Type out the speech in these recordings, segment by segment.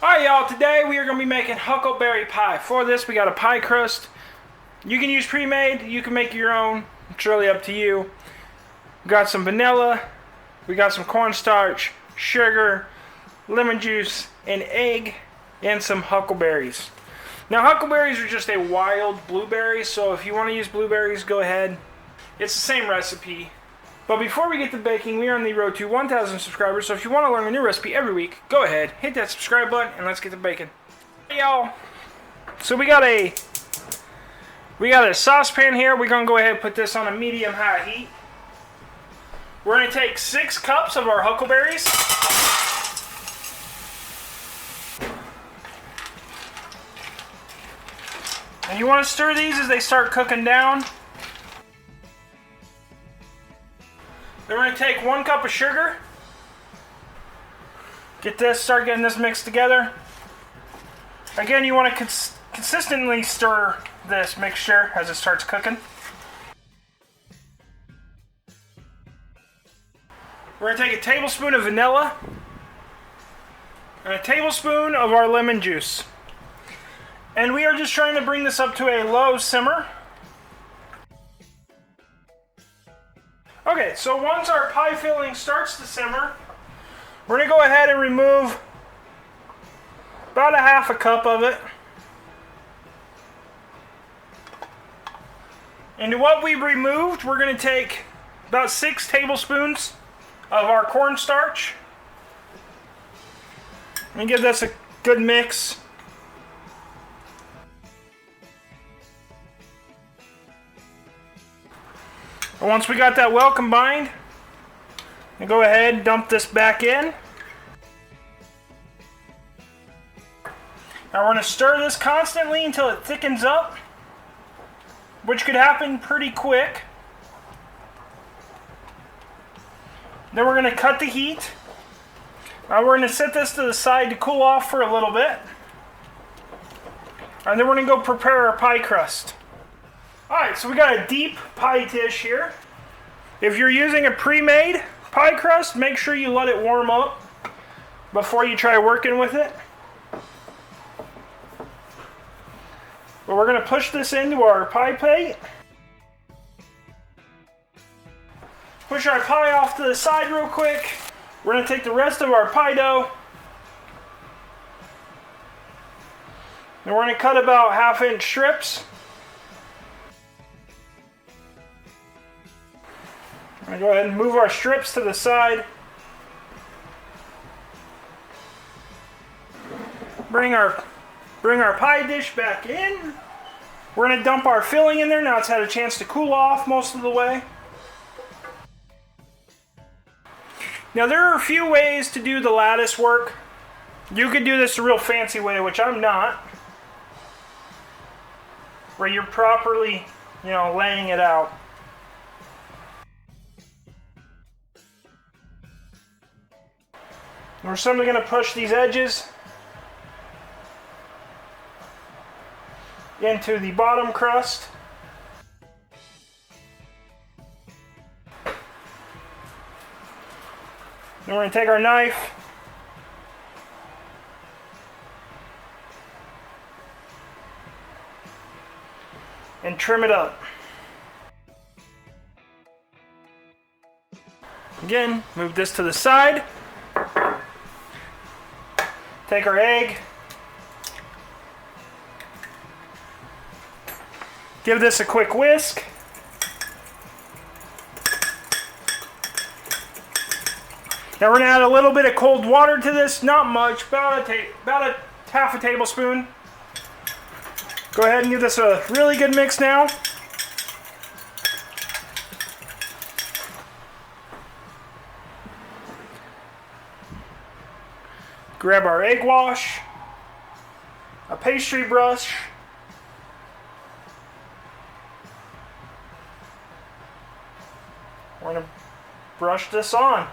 Alright y'all, today we are going to be making Huckleberry Pie. For this we got a pie crust. You can use pre-made, you can make your own. It's really up to you. We got some vanilla, we got some cornstarch, sugar, lemon juice, an egg, and some huckleberries. Now huckleberries are just a wild blueberry, so if you want to use blueberries, go ahead. It's the same recipe. But before we get to baking, we are on the road to 1,000 subscribers, so if you want to learn a new recipe every week, go ahead, hit that subscribe button, and let's get to baking. Hey y'all, so we got a saucepan here. We're going to go ahead and put this on a medium-high heat. We're going to take 6 cups of our huckleberries. And you want to stir these as they start cooking down. Then we're going to take 1 cup of sugar. Start getting this mixed together. Again, you want to consistently stir this mixture as it starts cooking. We're going to take a tablespoon of vanilla and a tablespoon of our lemon juice. And we are just trying to bring this up to a low simmer. Okay, so once our pie filling starts to simmer, we're going to go ahead and remove about a half a cup of it. And what we've removed, we're going to take about 6 tablespoons of our cornstarch. And give this a good mix. And once we got that well combined, and go ahead and dump this back in. Now we're going to stir this constantly until it thickens up, which could happen pretty quick. Then we're going to cut the heat. Now we're going to set this to the side to cool off for a little bit. And then we're going to go prepare our pie crust. Alright, so we got a deep pie dish here. If you're using a pre-made pie crust, make sure you let it warm up before you try working with it. But we're going to push this into our pie plate. Push our pie off to the side real quick. We're going to take the rest of our pie dough. And we're going to cut about 1/2-inch strips. I'm going to go ahead and move our strips to the side. Bring our pie dish back in. We're going to dump our filling in there. Now it's had a chance to cool off most of the way. Now there are a few ways to do the lattice work. You could do this a real fancy way, which I'm not. Where you're properly, laying it out. We're simply going to push these edges into the bottom crust. Then we're going to take our knife and trim it up. Again, move this to the side. Take our egg. Give this a quick whisk. Now we're going to add a little bit of cold water to this, not much, about a 1/2 tablespoon. Go ahead and give this a really good mix now. Grab our egg wash, a pastry brush, we're going to brush this on.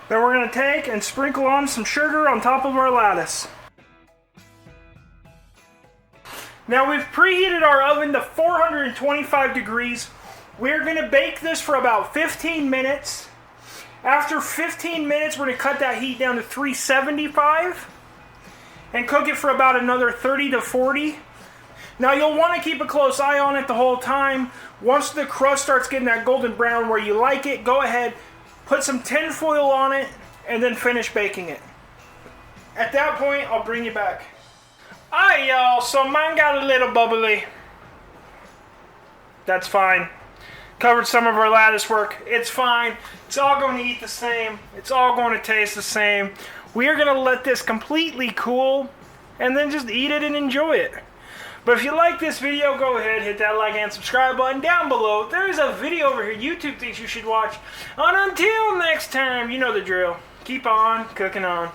Then we're going to take and sprinkle on some sugar on top of our lattice. Now we've preheated our oven to 425 degrees. We're going to bake this for about 15 minutes. After 15 minutes, we're going to cut that heat down to 375 and cook it for about another 30 to 40. Now you'll want to keep a close eye on it the whole time. Once the crust starts getting that golden brown where you like it, go ahead, put some tin foil on it, and then finish baking it. At that point, I'll bring you back. Alright, y'all, so mine got a little bubbly. That's fine. Covered some of our lattice work. It's fine. It's all going to eat the same. It's all going to taste the same. We are going to let this completely cool and then just eat it and enjoy it. But if you like this video, go ahead, hit that like and subscribe button down below. There is a video over here YouTube thinks you should watch. And until next time, you know the drill. Keep on cooking on.